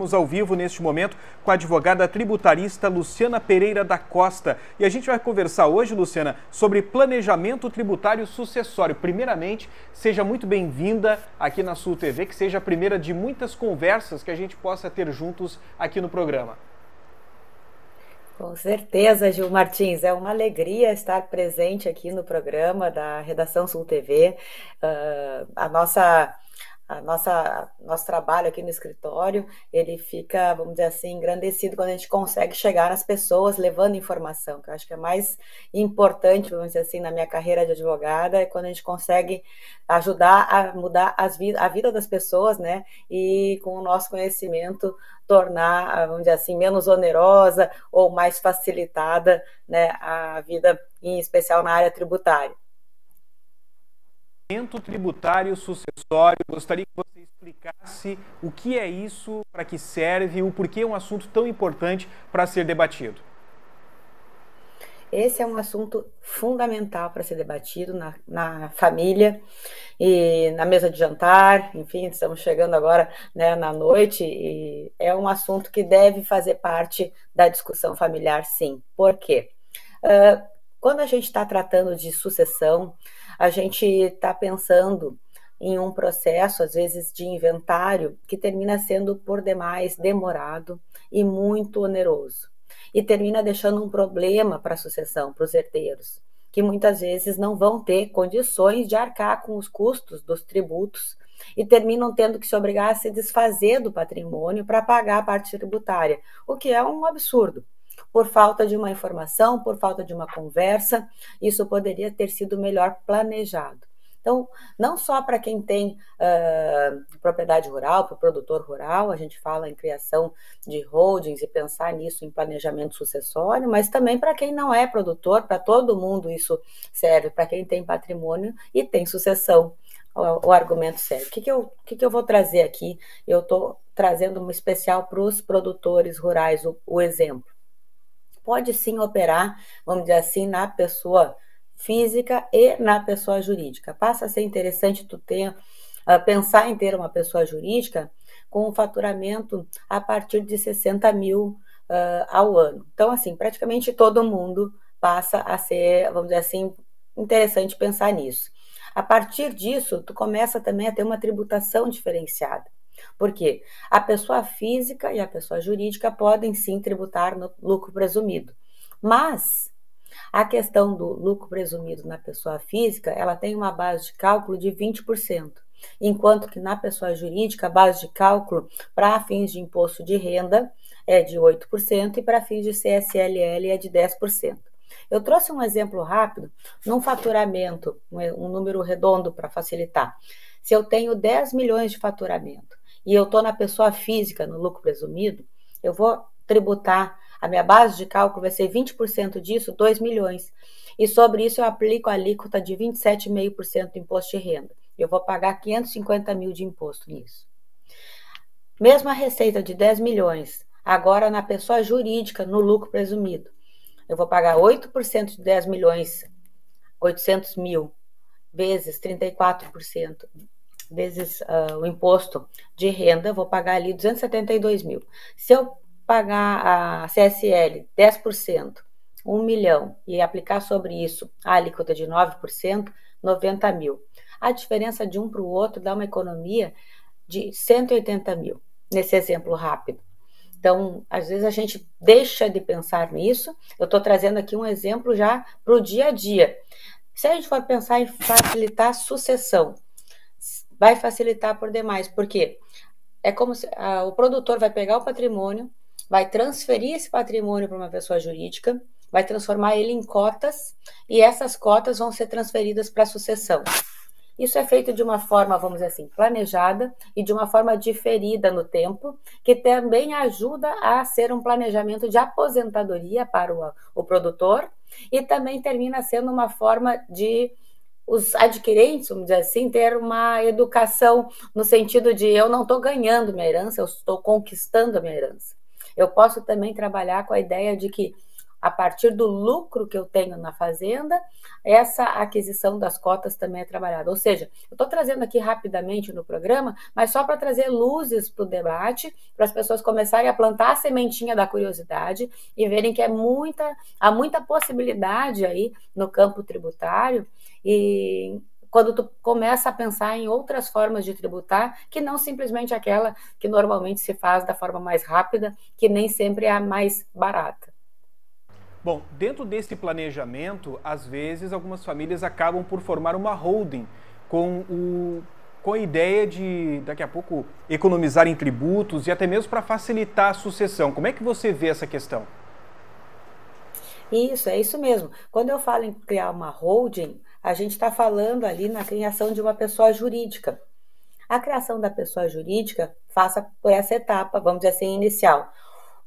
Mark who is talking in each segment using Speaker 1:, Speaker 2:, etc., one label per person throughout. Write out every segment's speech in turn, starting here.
Speaker 1: estamos ao vivo neste momento com a advogada tributarista Luciana Pereira da Costa. E a gente vai conversar hoje, Luciana, sobre planejamento tributário sucessório. Primeiramente, seja muito bem-vinda aqui na Sul TV, que seja a primeira de muitas conversas que a gente possa ter juntos aqui no programa.
Speaker 2: Com certeza, Gil Martins, é uma alegria estar presente aqui no programa da Redação Sul TV. Nosso trabalho aqui no escritório, ele fica, vamos dizer assim, engrandecido quando a gente consegue chegar nas pessoas levando informação, que eu acho que é mais importante, vamos dizer assim, na minha carreira de advogada, é quando a gente consegue ajudar a mudar a vida das pessoas, né? E com o nosso conhecimento tornar, vamos dizer assim, menos onerosa ou mais facilitada, né, a vida, em especial na área tributária.
Speaker 1: Tributário sucessório, gostaria que você explicasse o que é isso, para que serve, o porquê é um assunto tão importante para ser debatido.
Speaker 2: Esse é um assunto fundamental para ser debatido na família e na mesa de jantar, enfim, estamos chegando agora, né, na noite, e é um assunto que deve fazer parte da discussão familiar, sim. Por quê? Quando a gente está tratando de sucessão, a gente está pensando em um processo, às vezes, de inventário que termina sendo, por demais, demorado e muito oneroso. E termina deixando um problema para a sucessão, para os herdeiros, que muitas vezes não vão ter condições de arcar com os custos dos tributos e terminam tendo que se obrigar a se desfazer do patrimônio para pagar a parte tributária, o que é um absurdo. Por falta de uma informação, por falta de uma conversa, isso poderia ter sido melhor planejado. Então, não só para quem tem propriedade rural, para o produtor rural, a gente fala em criação de holdings e pensar nisso em planejamento sucessório, mas também para quem não é produtor, para todo mundo isso serve, para quem tem patrimônio e tem sucessão. O argumento serve. O que eu vou trazer aqui? Eu estou trazendo uma especial para os produtores rurais, o exemplo. Pode sim operar, vamos dizer assim, na pessoa física e na pessoa jurídica. Passa a ser interessante pensar em ter uma pessoa jurídica com um faturamento a partir de 60 mil ao ano. Então, assim, praticamente todo mundo passa a ser, vamos dizer assim, interessante pensar nisso. A partir disso, tu começa também a ter uma tributação diferenciada. Por quê? A pessoa física e a pessoa jurídica podem sim tributar no lucro presumido, mas a questão do lucro presumido na pessoa física, ela tem uma base de cálculo de 20%, enquanto que na pessoa jurídica a base de cálculo para fins de imposto de renda é de 8% e para fins de CSLL é de 10%. Eu trouxe um exemplo rápido, num faturamento, um número redondo para facilitar. Se eu tenho 10 milhões de faturamento e eu estou na pessoa física, no lucro presumido, eu vou tributar, a minha base de cálculo vai ser 20% disso, 2 milhões. E sobre isso eu aplico a alíquota de 27,5% do imposto de renda. Eu vou pagar 550 mil de imposto nisso. Mesma receita de 10 milhões, agora na pessoa jurídica, no lucro presumido. Eu vou pagar 8% de 10 milhões, 800 mil, vezes 34%. Vezes o imposto de renda, vou pagar ali 272 mil. Se eu pagar a CSL 10%, 1 milhão, e aplicar sobre isso a alíquota de 9%, 90 mil. A diferença de um para o outro dá uma economia de 180 mil, nesse exemplo rápido. Então, às vezes a gente deixa de pensar nisso. Eu estou trazendo aqui um exemplo já para o dia a dia. Se a gente for pensar em facilitar a sucessão, vai facilitar por demais, porque é como se o produtor vai pegar o patrimônio, vai transferir esse patrimônio para uma pessoa jurídica, vai transformar ele em cotas, e essas cotas vão ser transferidas para a sucessão. Isso é feito de uma forma, vamos dizer assim, planejada e de uma forma diferida no tempo, que também ajuda a ser um planejamento de aposentadoria para o produtor, e também termina sendo uma forma de os adquirentes, vamos dizer assim, ter uma educação no sentido de eu não estou ganhando minha herança, eu estou conquistando a minha herança. Eu posso também trabalhar com a ideia de que a partir do lucro que eu tenho na fazenda, essa aquisição das cotas também é trabalhada. Ou seja, eu estou trazendo aqui rapidamente no programa, mas só para trazer luzes para o debate, para as pessoas começarem a plantar a sementinha da curiosidade e verem que há muita possibilidade aí no campo tributário, e quando tu começa a pensar em outras formas de tributar, que não simplesmente aquela que normalmente se faz da forma mais rápida, que nem sempre é a mais barata.
Speaker 1: Bom, dentro desse planejamento, às vezes algumas famílias acabam por formar uma holding com a ideia de, daqui a pouco, economizar em tributos e até mesmo para facilitar a sucessão. Como é que você vê essa questão?
Speaker 2: Isso, é isso mesmo. Quando eu falo em criar uma holding, a gente está falando ali na criação de uma pessoa jurídica. A criação da pessoa jurídica passa por essa etapa, vamos dizer assim, inicial.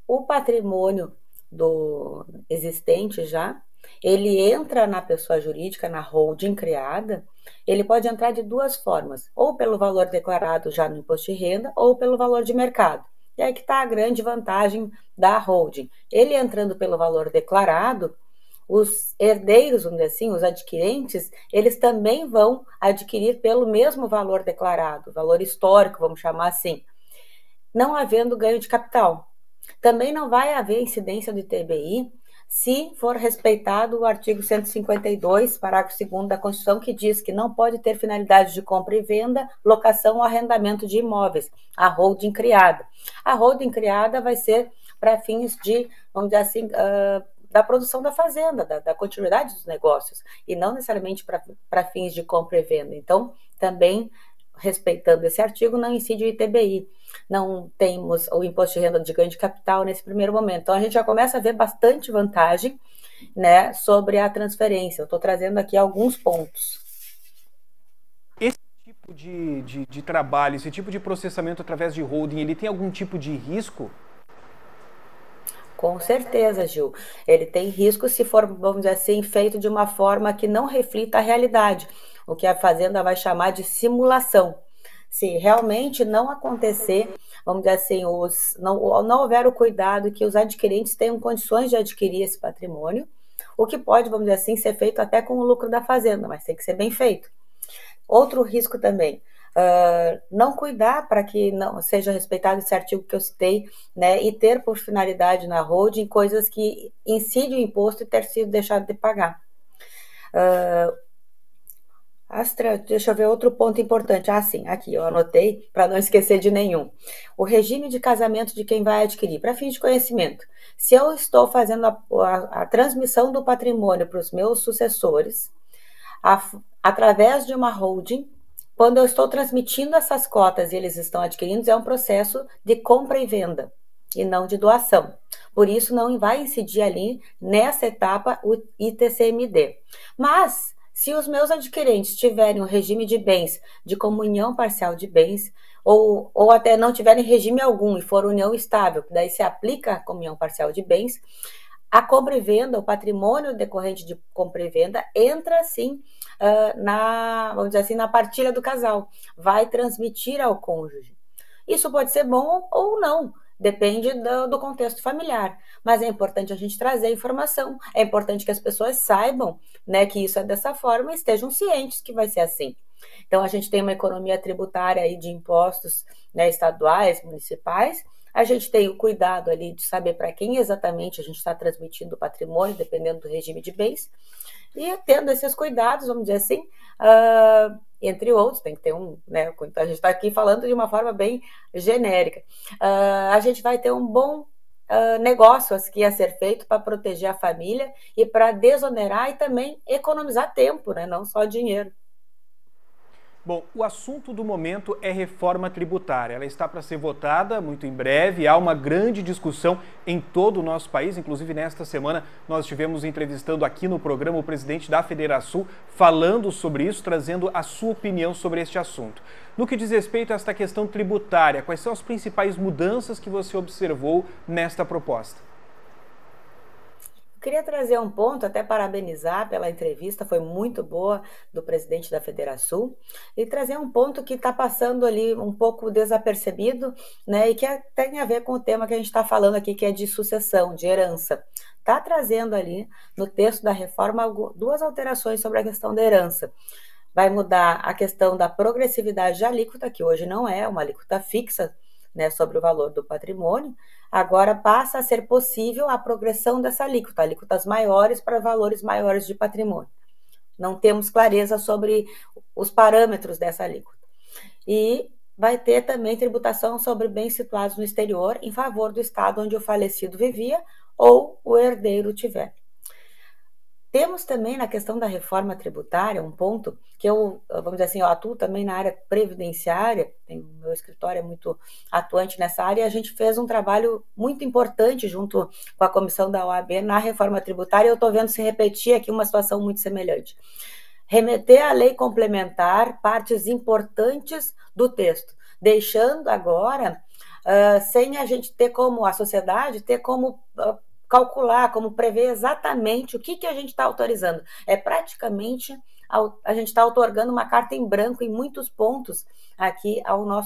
Speaker 2: O patrimônio do existente já, ele entra na pessoa jurídica, na holding criada, ele pode entrar de duas formas, ou pelo valor declarado já no imposto de renda, ou pelo valor de mercado. E aí que está a grande vantagem da holding. Ele entrando pelo valor declarado, os herdeiros, vamos dizer assim, os adquirentes, eles também vão adquirir pelo mesmo valor declarado, valor histórico, vamos chamar assim, não havendo ganho de capital. Também não vai haver incidência do ITBI se for respeitado o artigo 152, parágrafo 2º da Constituição, que diz que não pode ter finalidade de compra e venda, locação ou arrendamento de imóveis, a holding criada. A holding criada vai ser para fins de, vamos dizer assim, da produção da fazenda, da continuidade dos negócios, e não necessariamente para fins de compra e venda. Então, também, respeitando esse artigo, não incide o ITBI. Não temos o imposto de renda de ganho de capital nesse primeiro momento. Então, a gente já começa a ver bastante vantagem, né, sobre a transferência. Eu estou trazendo aqui alguns pontos.
Speaker 1: Esse tipo de trabalho, esse tipo de processamento através de holding, ele tem algum tipo de risco?
Speaker 2: Com certeza, Gil. Ele tem risco se for, vamos dizer assim, feito de uma forma que não reflita a realidade, o que a Fazenda vai chamar de simulação. Se realmente não acontecer, vamos dizer assim, não houver o cuidado que os adquirentes tenham condições de adquirir esse patrimônio, o que pode, vamos dizer assim, ser feito até com o lucro da fazenda, mas tem que ser bem feito. Outro risco também, não cuidar para que não seja respeitado esse artigo que eu citei, né, e ter por finalidade na holding coisas que incidem o imposto e ter sido deixado de pagar. Astra, deixa eu ver outro ponto importante. Sim, aqui eu anotei para não esquecer de nenhum. O regime de casamento de quem vai adquirir, para fins de conhecimento. Se eu estou fazendo a transmissão do patrimônio para os meus sucessores, através de uma holding, quando eu estou transmitindo essas cotas e eles estão adquirindo, é um processo de compra e venda, e não de doação. Por isso, não vai incidir ali, nessa etapa, o ITCMD. Mas, se os meus adquirentes tiverem um regime de bens, de comunhão parcial de bens, ou até não tiverem regime algum e for união estável, daí se aplica a comunhão parcial de bens, a compra e venda, o patrimônio decorrente de compra e venda, entra sim vamos dizer assim, na partilha do casal, vai transmitir ao cônjuge. Isso pode ser bom ou não, depende do contexto familiar, mas é importante a gente trazer informação, é importante que as pessoas saibam, né, que isso é dessa forma e estejam cientes que vai ser assim. Então, a gente tem uma economia tributária aí de impostos, né, estaduais, municipais, a gente tem o cuidado ali de saber para quem exatamente a gente está transmitindo o patrimônio, dependendo do regime de bens, e tendo esses cuidados, vamos dizer assim, entre outros, tem que ter né, a gente está aqui falando de uma forma bem genérica, a gente vai ter um bom negócio que a ser feito para proteger a família e para desonerar e também economizar tempo, né, não só dinheiro.
Speaker 1: Bom, o assunto do momento é reforma tributária. Ela está para ser votada muito em breve. Há uma grande discussão em todo o nosso país. Inclusive, nesta semana, nós estivemos entrevistando aqui no programa o presidente da Federação falando sobre isso, trazendo a sua opinião sobre este assunto. No que diz respeito a esta questão tributária, quais são as principais mudanças que você observou nesta proposta?
Speaker 2: Queria trazer um ponto, até parabenizar pela entrevista, foi muito boa, do presidente da Federação, e trazer um ponto que está passando ali um pouco desapercebido, né, e que tem a ver com o tema que a gente está falando aqui, que é de sucessão, de herança. Está trazendo ali, no texto da reforma, duas alterações sobre a questão da herança. Vai mudar a questão da progressividade da alíquota, que hoje não é uma alíquota fixa, né, sobre o valor do patrimônio, agora passa a ser possível a progressão dessa alíquota, alíquotas maiores para valores maiores de patrimônio. Não temos clareza sobre os parâmetros dessa alíquota. E vai ter também tributação sobre bens situados no exterior em favor do estado onde o falecido vivia ou o herdeiro tiver. Temos também na questão da reforma tributária um ponto que vamos dizer assim, eu atuo também na área previdenciária, o meu escritório é muito atuante nessa área, e a gente fez um trabalho muito importante junto com a comissão da OAB na reforma tributária, e eu estou vendo se repetir aqui uma situação muito semelhante. Remeter à lei complementar partes importantes do texto, deixando agora, sem a gente ter como, a sociedade, ter como calcular, como prever exatamente o que a gente está autorizando. É praticamente, a gente está outorgando uma carta em branco em muitos pontos aqui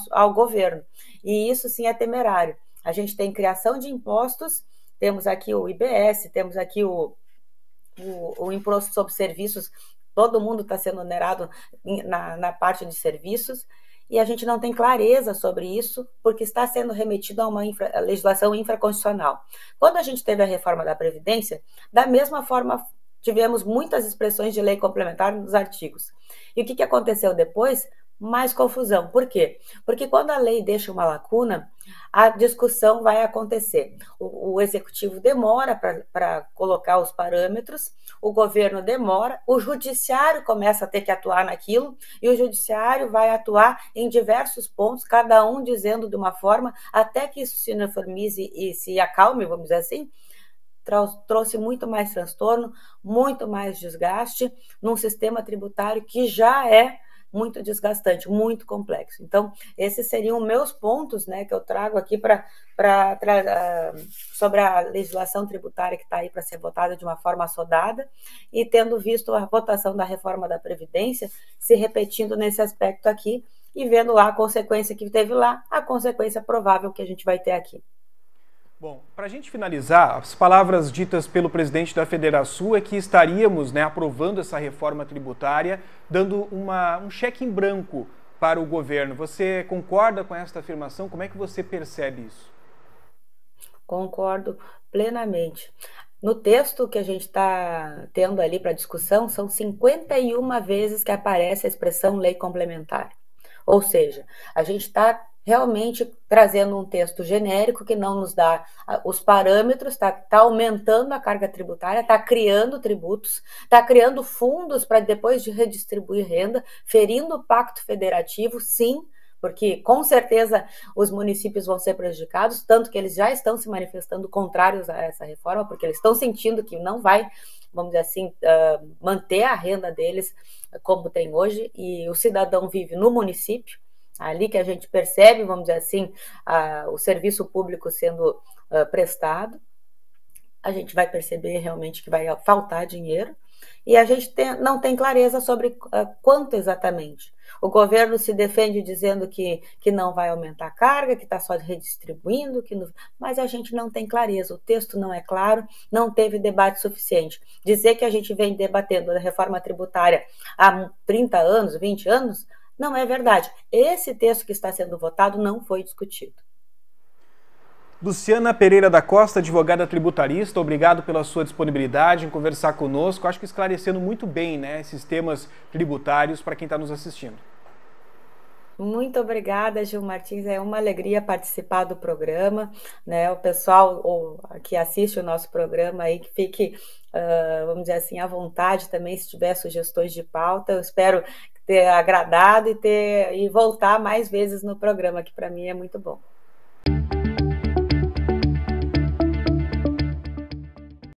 Speaker 2: ao governo. E isso sim é temerário. A gente tem criação de impostos, temos aqui o IBS, temos aqui o imposto sobre serviços, todo mundo está sendo onerado na parte de serviços, e a gente não tem clareza sobre isso, porque está sendo remetido a uma legislação infraconstitucional. Quando a gente teve a reforma da Previdência, da mesma forma, tivemos muitas expressões de lei complementar nos artigos. E o que aconteceu depois? Mais confusão. Por quê? Porque quando a lei deixa uma lacuna, a discussão vai acontecer. O executivo demora para colocar os parâmetros, o governo demora, o judiciário começa a ter que atuar naquilo, e o judiciário vai atuar em diversos pontos, cada um dizendo de uma forma, até que isso se uniformize e se acalme, vamos dizer assim, trouxe muito mais transtorno, muito mais desgaste num sistema tributário que já é muito desgastante, muito complexo. Então, esses seriam meus pontos, né, que eu trago aqui sobre a legislação tributária que está aí para ser votada de uma forma assodada, e tendo visto a votação da reforma da Previdência se repetindo nesse aspecto aqui, e vendo lá a consequência que teve lá, a consequência provável que a gente vai ter aqui.
Speaker 1: Bom, para a gente finalizar, as palavras ditas pelo presidente da Federação é que estaríamos, né, aprovando essa reforma tributária, dando um cheque em branco para o governo. Você concorda com esta afirmação? Como é que você percebe isso?
Speaker 2: Concordo plenamente. No texto que a gente está tendo ali para discussão, são 51 vezes que aparece a expressão lei complementar. Ou seja, a gente está realmente trazendo um texto genérico que não nos dá os parâmetros, está aumentando a carga tributária, está criando tributos, está criando fundos para depois de redistribuir renda, ferindo o pacto federativo, sim, porque com certeza os municípios vão ser prejudicados, tanto que eles já estão se manifestando contrários a essa reforma, porque eles estão sentindo que não vai, vamos dizer assim, manter a renda deles como tem hoje, e o cidadão vive no município, ali que a gente percebe, vamos dizer assim, o serviço público sendo prestado. A gente vai perceber realmente que vai faltar dinheiro, e a gente não tem clareza sobre quanto exatamente. O governo se defende dizendo que não vai aumentar a carga, que está só redistribuindo, mas a gente não tem clareza, o texto não é claro, não teve debate suficiente. Dizer que a gente vem debatendo a reforma tributária há 30 anos, 20 anos, não é verdade. Esse texto que está sendo votado não foi discutido.
Speaker 1: Luciana Pereira da Costa, advogada tributarista, obrigado pela sua disponibilidade em conversar conosco. Acho que esclarecendo muito bem, né, esses temas tributários para quem está nos assistindo.
Speaker 2: Muito obrigada, Gil Martins. É uma alegria participar do programa, né? O pessoal que assiste o nosso programa aí, que fique, vamos dizer assim, à vontade também, se tiver sugestões de pauta. Eu espero ter agradado e voltar mais vezes no programa, que para mim é muito bom.